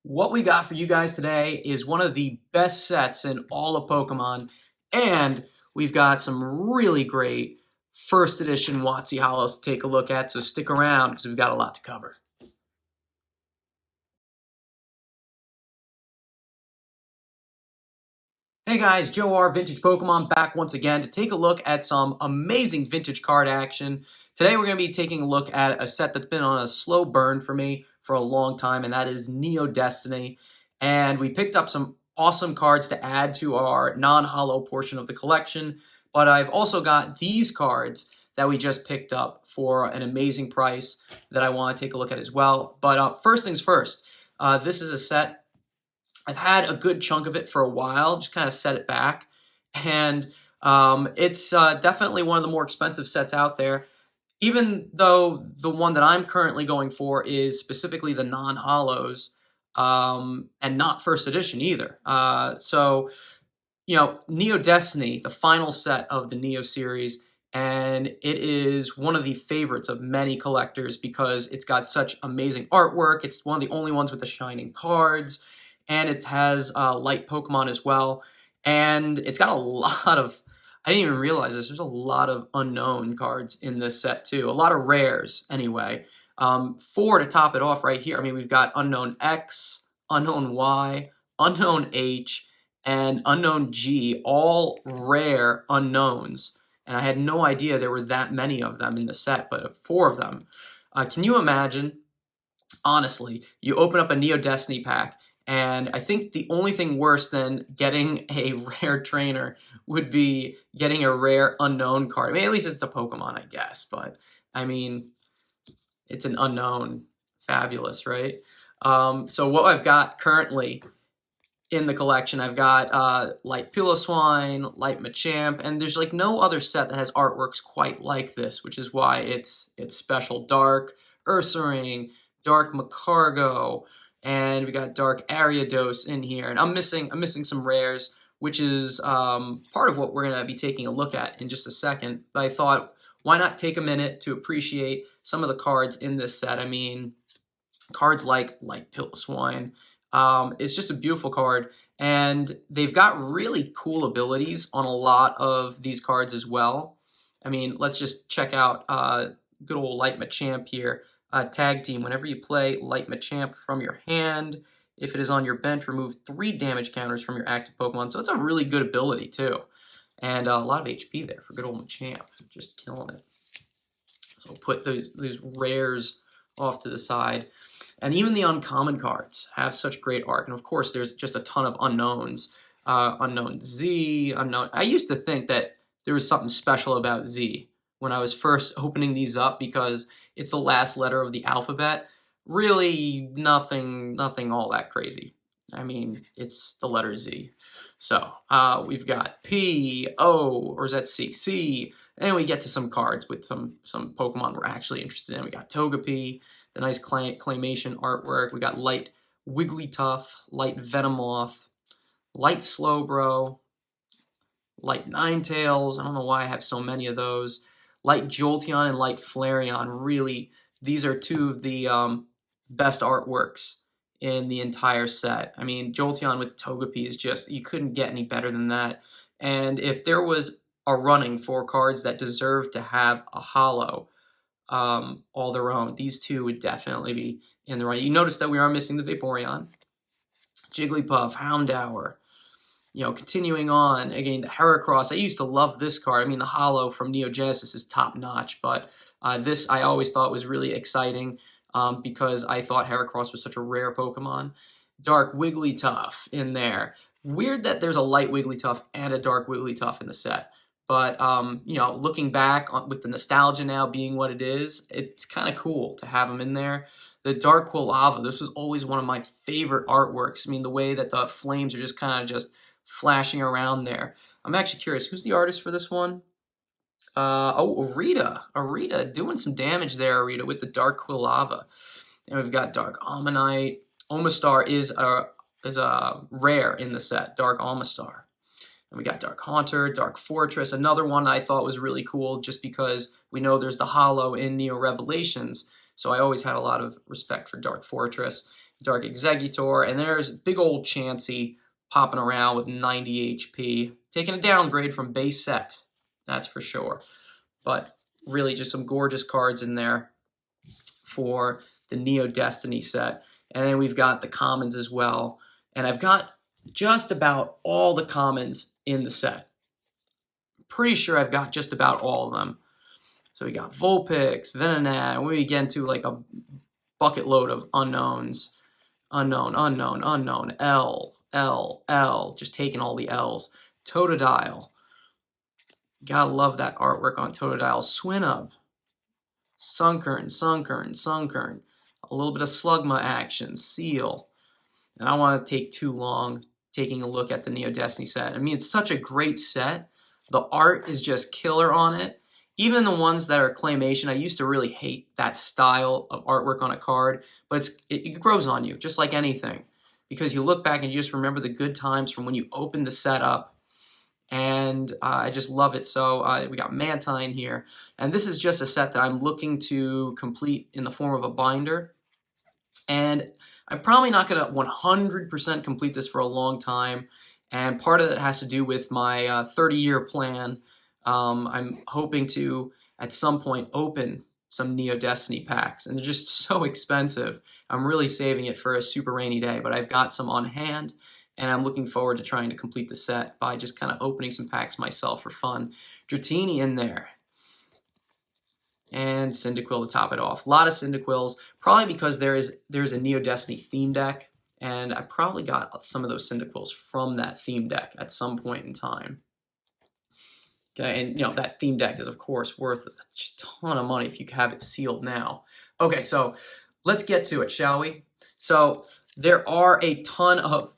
What we got for you guys today is one of the best sets in all of Pokemon, and we've got some really great first edition WotC Hollows to take a look at, so stick around because we've got a lot to cover. Hey guys, Joe R, Vintage Pokemon, back once again to take a look at some amazing vintage card action. Today we're going to be taking a look at a set that's been on a slow burn for me for a long time, and that is Neo Desitiny. And we picked up some awesome cards to add to our non-holo portion of the collection, but I've also got these cards that we just picked up for an amazing price that I want to take a look at as well. But first things first, this is a set I've had a good chunk of it for a while, just kind of set it back. And it's definitely one of the more expensive sets out there, even though the one that I'm currently going for is specifically the non-holos and not first edition either. Neo Destiny, the final set of the Neo series, and it is one of the favorites of many collectors because it's got such amazing artwork. It's one of the only ones with the shining cards, and it has light Pokemon as well. And it's got a lot of, I didn't even realize this, there's a lot of unknown cards in this set too. A lot of rares anyway. Four to top it off right here. I mean, we've got Unknown X, Unknown Y, Unknown H, and Unknown G, all rare unknowns. And I had no idea there were that many of them in the set, but four of them. Can you imagine, honestly, you open up a Neo Destiny pack, and I think the only thing worse than getting a rare trainer would be getting a rare unknown card. I mean, at least it's a Pokemon, I guess, but I mean, it's an unknown. Fabulous, right? So what I've got currently in the collection, I've got Light Piloswine, Light Machamp, and there's like no other set that has artworks quite like this, which is why it's special. Dark Ursaring, Dark Macargo, and we got Dark Ariados in here, and I'm missing some rares, which is part of what we're gonna be taking a look at in just a second. But I thought, why not take a minute to appreciate some of the cards in this set? I mean, cards like Piloswine. It's just a beautiful card, and they've got really cool abilities on a lot of these cards as well. I mean, let's just check out good old Light Machamp here. Tag team, whenever you play Light Machamp from your hand, if it is on your bench, remove 3 damage counters from your active Pokemon. So it's a really good ability too. And a lot of HP there for good old Machamp. Just killing it. So put those rares off to the side. And even the uncommon cards have such great art. And of course, there's just a ton of unknowns. Unknown Z, unknown. I used to think that there was something special about Z when I was first opening these up because it's the last letter of the alphabet. Really, nothing all that crazy. I mean, it's the letter Z. So we've got P, O, or is that C? C. And we get to some cards with some Pokemon we're actually interested in. We got Togepi, the nice claymation artwork. We got Light Wigglytuff, Light Venomoth, Light Slowbro, Light Ninetales. I don't know why I have so many of those. Light Jolteon and Light Flareon. Really, these are two of the best artworks in the entire set. I mean, Jolteon with Togepi is just, you couldn't get any better than that. And if there was a running for cards that deserve to have a holo all their own, these two would definitely be in the running. You notice that we are missing the Vaporeon, Jigglypuff, Houndour. You know, continuing on, again, the Heracross. I used to love this card. I mean, the holo from Neo Genesis is top notch, but this I always thought was really exciting because I thought Heracross was such a rare Pokemon. Dark Wigglytuff in there. Weird that there's a light Wigglytuff and a dark Wigglytuff in the set. But, looking back with the nostalgia now being what it is, it's kind of cool to have them in there. The Dark Quilava, this was always one of my favorite artworks. I mean, the way that the flames are just kind of just flashing around there. I'm actually curious, who's the artist for this one? Arita. Arita doing some damage there, Arita, with the Dark Quilava. And we've got Dark Ammonite. Omastar is a rare in the set, Dark Omastar. And we got Dark Haunter, Dark Fortress, another one I thought was really cool just because we know there's the holo in Neo Revelations. So I always had a lot of respect for Dark Fortress. Dark Executor, and there's big old Chansey popping around with 90 HP. Taking a downgrade from base set, that's for sure. But really just some gorgeous cards in there for the Neo Desitiny set. And then we've got the commons as well. And I've got just about all the commons in the set. Pretty sure I've got just about all of them. So we got Vulpix, Venonat, and we get into like a bucket load of unknowns. Unknown, unknown, unknown, L, L, L, just taking all the L's. Totodile. Gotta love that artwork on Totodile. Swinub. Sunkern, Sunkern, Sunkern. A little bit of Slugma action. Seal. And I don't want to take too long taking a look at the Neo Desitiny set. I mean, it's such a great set. The art is just killer on it. Even the ones that are claymation, I used to really hate that style of artwork on a card, but it grows on you, just like anything. Because you look back and you just remember the good times from when you opened the set up. And I just love it. So we got Mantine here. And this is just a set that I'm looking to complete in the form of a binder. And I'm probably not going to 100% complete this for a long time. And part of it has to do with my 30-year plan. I'm hoping to, at some point, open some Neo Desitiny packs. And they're just so expensive. I'm really saving it for a super rainy day. But I've got some on hand. And I'm looking forward to trying to complete the set by just kind of opening some packs myself for fun. Dratini in there. And Cyndaquil to top it off. A lot of Cyndaquils, probably because there's a Neo Desitiny theme deck. And I probably got some of those Cyndaquils from that theme deck at some point in time. Okay, and you know, that theme deck is, of course, worth a ton of money if you have it sealed now. Okay, so let's get to it, shall we? So there are a ton of...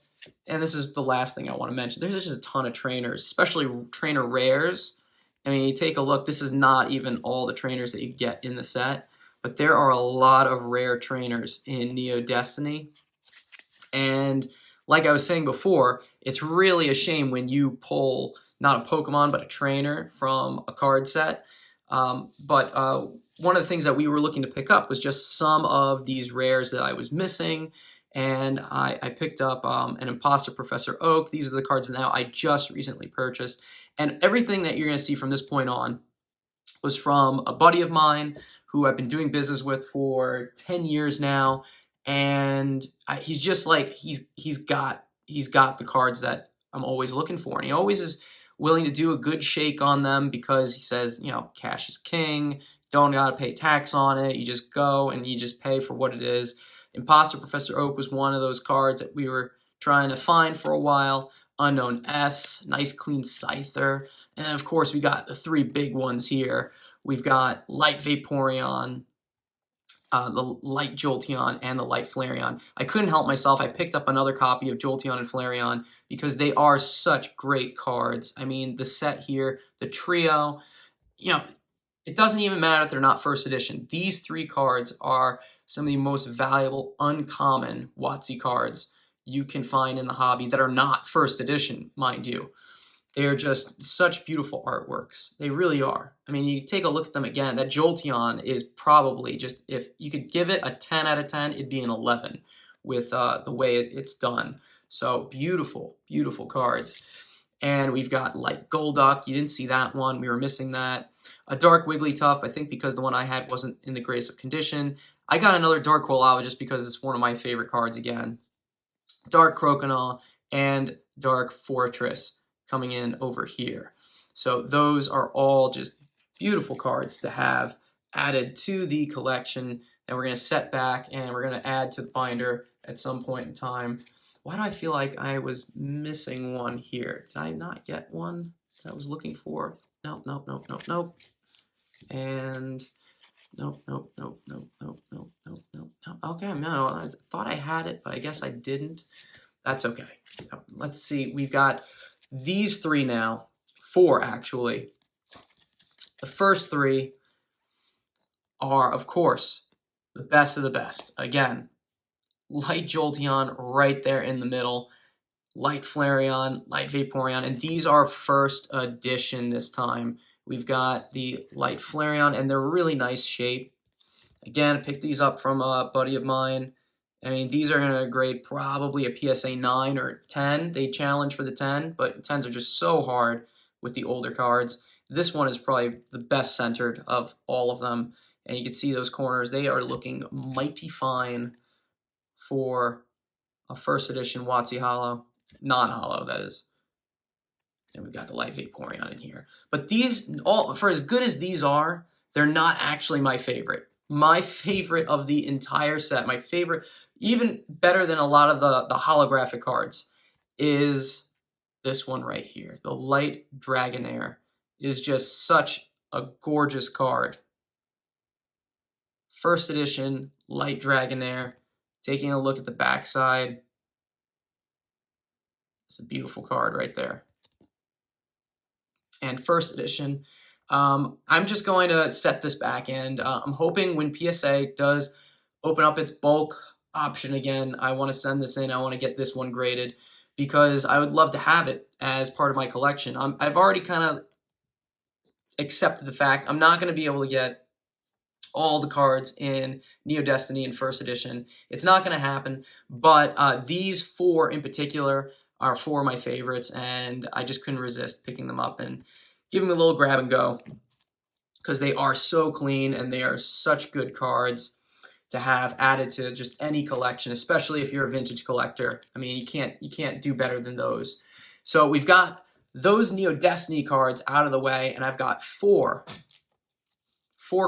And this is the last thing I want to mention. There's just a ton of trainers, especially trainer rares. I mean, you take a look. This is not even all the trainers that you get in the set. But there are a lot of rare trainers in Neo Desitiny. And like I was saying before, it's really a shame when you pull not a Pokemon, but a trainer from a card set. But one of the things that we were looking to pick up was just some of these rares that I was missing. And I picked up an Imposter Professor Oak. These are the cards now I just recently purchased. And everything that you're going to see from this point on was from a buddy of mine who I've been doing business with for 10 years now. And he's just like, he's got the cards that I'm always looking for. And he always is willing to do a good shake on them because he says, you know, cash is king. Don't got to pay tax on it. You just go and you just pay for what it is. Imposter Professor Oak was one of those cards that we were trying to find for a while. Unknown S, nice clean Scyther. And of course, we got the three big ones here. We've got Light Vaporeon, the Light Jolteon, and the Light Flareon. I couldn't help myself. I picked up another copy of Jolteon and Flareon because they are such great cards. I mean, the set here, the trio, you know, it doesn't even matter if they're not first edition. These three cards are some of the most valuable, uncommon WotC cards you can find in the hobby that are not first edition, mind you. They are just such beautiful artworks. They really are. I mean, you take a look at them again. That Jolteon is probably just, if you could give it a 10 out of 10, it'd be an 11 with the way it's done. So beautiful, beautiful cards. And we've got Light Golduck. You didn't see that one. We were missing that. A Dark Wigglytuff, I think because the one I had wasn't in the greatest of condition. I got another Dark Quilava just because it's one of my favorite cards again. Dark Croconaw and Dark Fortress coming in over here. So those are all just beautiful cards to have added to the collection that we're going to set back and we're going to add to the binder at some point in time. Why do I feel like I was missing one here? Did I not get one that I was looking for? Nope, nope, nope, nope, nope. And nope, nope, nope, nope, nope, nope, nope, nope, nope. Okay, no, I thought I had it, but I guess I didn't. That's okay. Let's see. We've got these three now. Four, actually. The first three are, of course, the best of the best. Again, Light Jolteon right there in the middle. Light Flareon, Light Vaporeon, and these are first edition this time. We've got the Light Flareon, and they're really nice shape. Again, I picked these up from a buddy of mine, I mean, these are going to grade probably a PSA 9 or 10. They challenge for the 10, but 10s are just so hard with the older cards. This one is probably the best centered of all of them. And you can see those corners. They are looking mighty fine for a first edition WotC Hollow. Non-hollow, that is. And we've got the Light Vaporeon in here. But these, all for as good as these are, they're not actually my favorite. My favorite of the entire set, my favorite, even better than a lot of the holographic cards, is this one right here. The Light Dragonair is just such a gorgeous card. First edition Light Dragonair. Taking a look at the backside. It's a beautiful card right there. And first edition. I'm just going to set this back, and I'm hoping when PSA does open up its bulk option again, I want to send this in. I want to get this one graded because I would love to have it as part of my collection. I've already kind of accepted the fact I'm not going to be able to get all the cards in Neo Desitiny in first edition. It's not going to happen, but these four in particular are four of my favorites, and I just couldn't resist picking them up and giving them a little grab and go because they are so clean and they are such good cards to have added to just any collection, especially if you're a vintage collector. I mean, you can't do better than those. So we've got those Neo Desitiny cards out of the way, and I've got four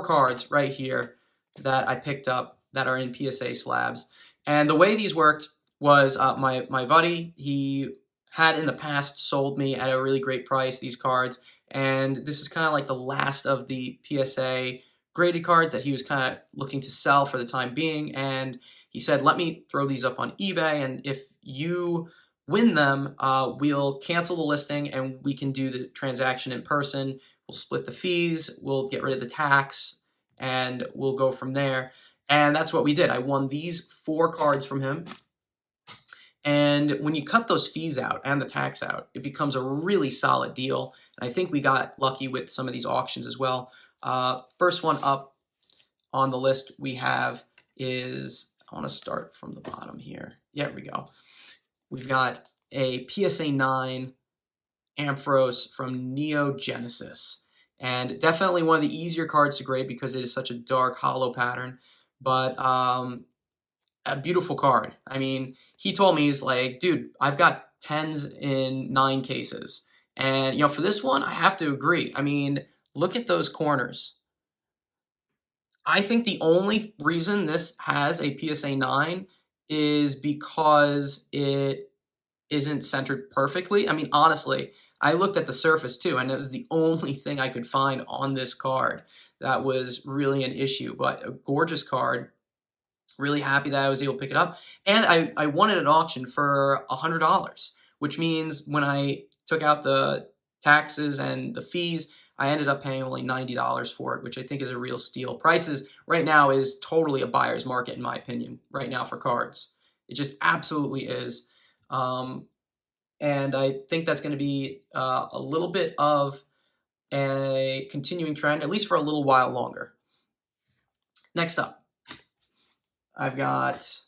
cards right here that I picked up that are in PSA slabs. And the way these worked was my buddy, he had in the past sold me at a really great price these cards, and this is kind of like the last of the PSA graded cards that he was kind of looking to sell for the time being, and he said, let me throw these up on eBay, and if you win them, we'll cancel the listing and we can do the transaction in person. We'll split the fees, we'll get rid of the tax, and we'll go from there. And that's what we did. I won these four cards from him. And when you cut those fees out and the tax out, it becomes a really solid deal. And I think we got lucky with some of these auctions as well. First one up on the list we have is, I want to start from the bottom here. There we go. We've got a PSA 9 Ampharos from Neo Genesis, and definitely one of the easier cards to grade because it is such a dark hollow pattern, but a beautiful card. I mean, he told me, he's like, dude, I've got 10s in 9 cases, and for this one I have to agree. I mean, look at those corners. I think the only reason this has a PSA 9 is because it isn't centered perfectly. I mean, honestly, I looked at the surface too, and it was the only thing I could find on this card that was really an issue. But a gorgeous card. Really happy that I was able to pick it up. And I won it at auction for $100, which means when I took out the taxes and the fees, I ended up paying only $90 for it, which I think is a real steal. Prices right now is totally a buyer's market, in my opinion, right now for cards. It just absolutely is. And I think that's going to be a little bit of a continuing trend, at least for a little while longer. Next up, I've got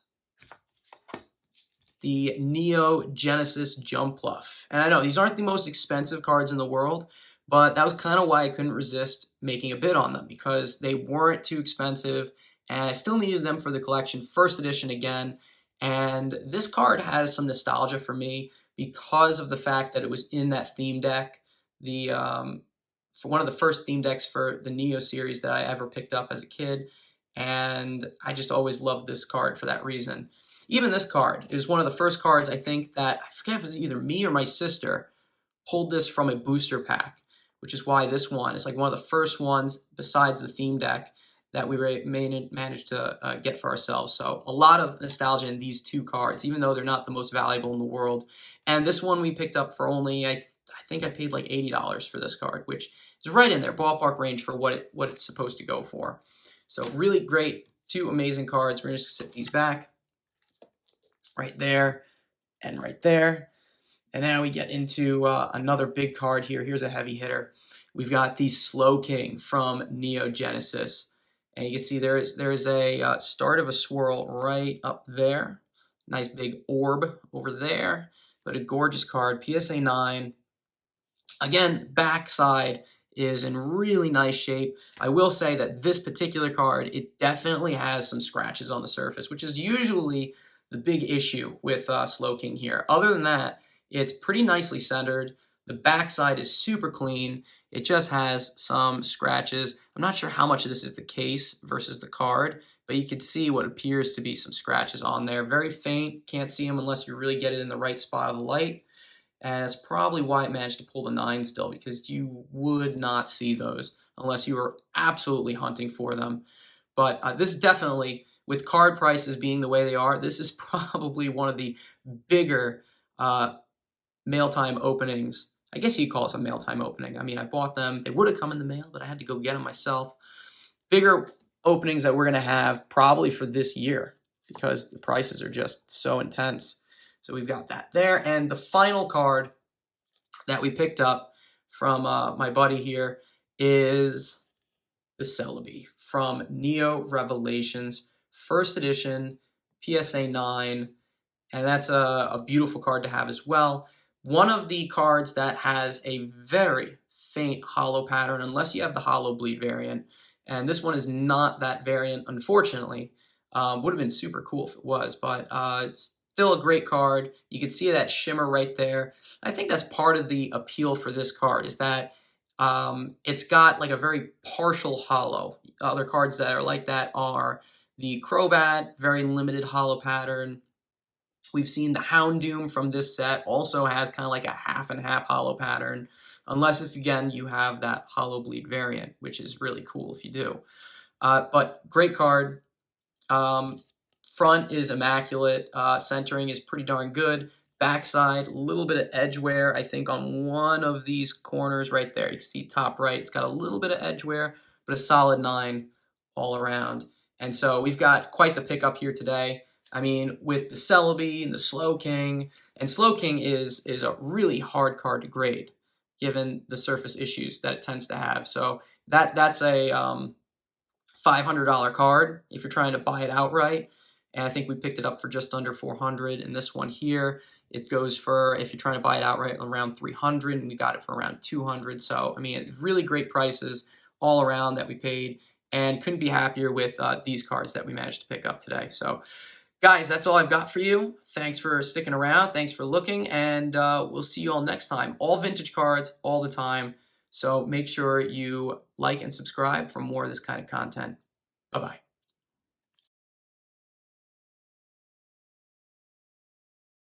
the Neo Genesis Jumpluff. And I know these aren't the most expensive cards in the world, but that was kind of why I couldn't resist making a bid on them, because they weren't too expensive and I still needed them for the collection. First edition again. And this card has some nostalgia for me because of the fact that it was in that theme deck, for one of the first theme decks for the Neo series that I ever picked up as a kid, and I just always loved this card for that reason. Even this card is one of the first cards I think that, I forget if it was either me or my sister, pulled this from a booster pack, which is why this one is like one of the first ones besides the theme deck that we managed to get for ourselves. So a lot of nostalgia in these two cards, even though they're not the most valuable in the world. And this one we picked up for only, I think I paid like $80 for this card, which is right in their ballpark range for what it's supposed to go for. So really great, two amazing cards. We're just gonna sit these back right there and right there. And now we get into another big card here. Here's a heavy hitter. We've got the Slow King from Neo Genesis. And you can see there's a start of a swirl right up there. Nice big orb over there. But a gorgeous card, PSA 9. Again, backside is in really nice shape. I will say that this particular card, it definitely has some scratches on the surface, which is usually the big issue with Slowking here. Other than that, it's pretty nicely centered. The backside is super clean. It just has some scratches. I'm not sure how much of this is the case versus the card, but you can see what appears to be some scratches on there. Very faint. Can't see them unless you really get it in the right spot of the light. And that's probably why it managed to pull the 9 still, because you would not see those unless you were absolutely hunting for them. But this is definitely, with card prices being the way they are, this is probably one of the bigger mail time openings. I guess you'd call it a mail time opening. I mean, I bought them. They would have come in the mail, but I had to go get them myself. Bigger openings that we're going to have probably for this year because the prices are just so intense. So we've got that there. And the final card that we picked up from my buddy here is the Celebi from Neo Revelations, first edition, PSA 9. And that's a beautiful card to have as well. One of the cards that has a very faint hollow pattern, unless you have the hollow bleed variant. And this one is not that variant, unfortunately. Would have been super cool if it was, but it's still a great card. You can see that shimmer right there. I think that's part of the appeal for this card is that it's got like a very partial hollow. Other cards that are like that are the Crobat, very limited hollow pattern. We've seen the Houndoom from this set also has kind of like a half and half hollow pattern, unless if again you have that hollow bleed variant, which is really cool if you do. But great card. Front is immaculate. Centering is pretty darn good. Backside, a little bit of edge wear, I think, on one of these corners right there. You can see top right. It's got a little bit of edge wear, but a solid 9 all around. And so we've got quite the pickup here today. I mean, with the Celebi and the Slowking, and Slowking is a really hard card to grade, given the surface issues that it tends to have. So that's a $500 card if you're trying to buy it outright. And I think we picked it up for just under $400. And this one here, it goes for, if you're trying to buy it outright, around $300, and we got it for around $200. So, I mean, really great prices all around that we paid, and couldn't be happier with these cards that we managed to pick up today. So, guys, that's all I've got for you. Thanks for sticking around. Thanks for looking, and we'll see you all next time. All vintage cards, all the time. So make sure you like and subscribe for more of this kind of content. Bye-bye.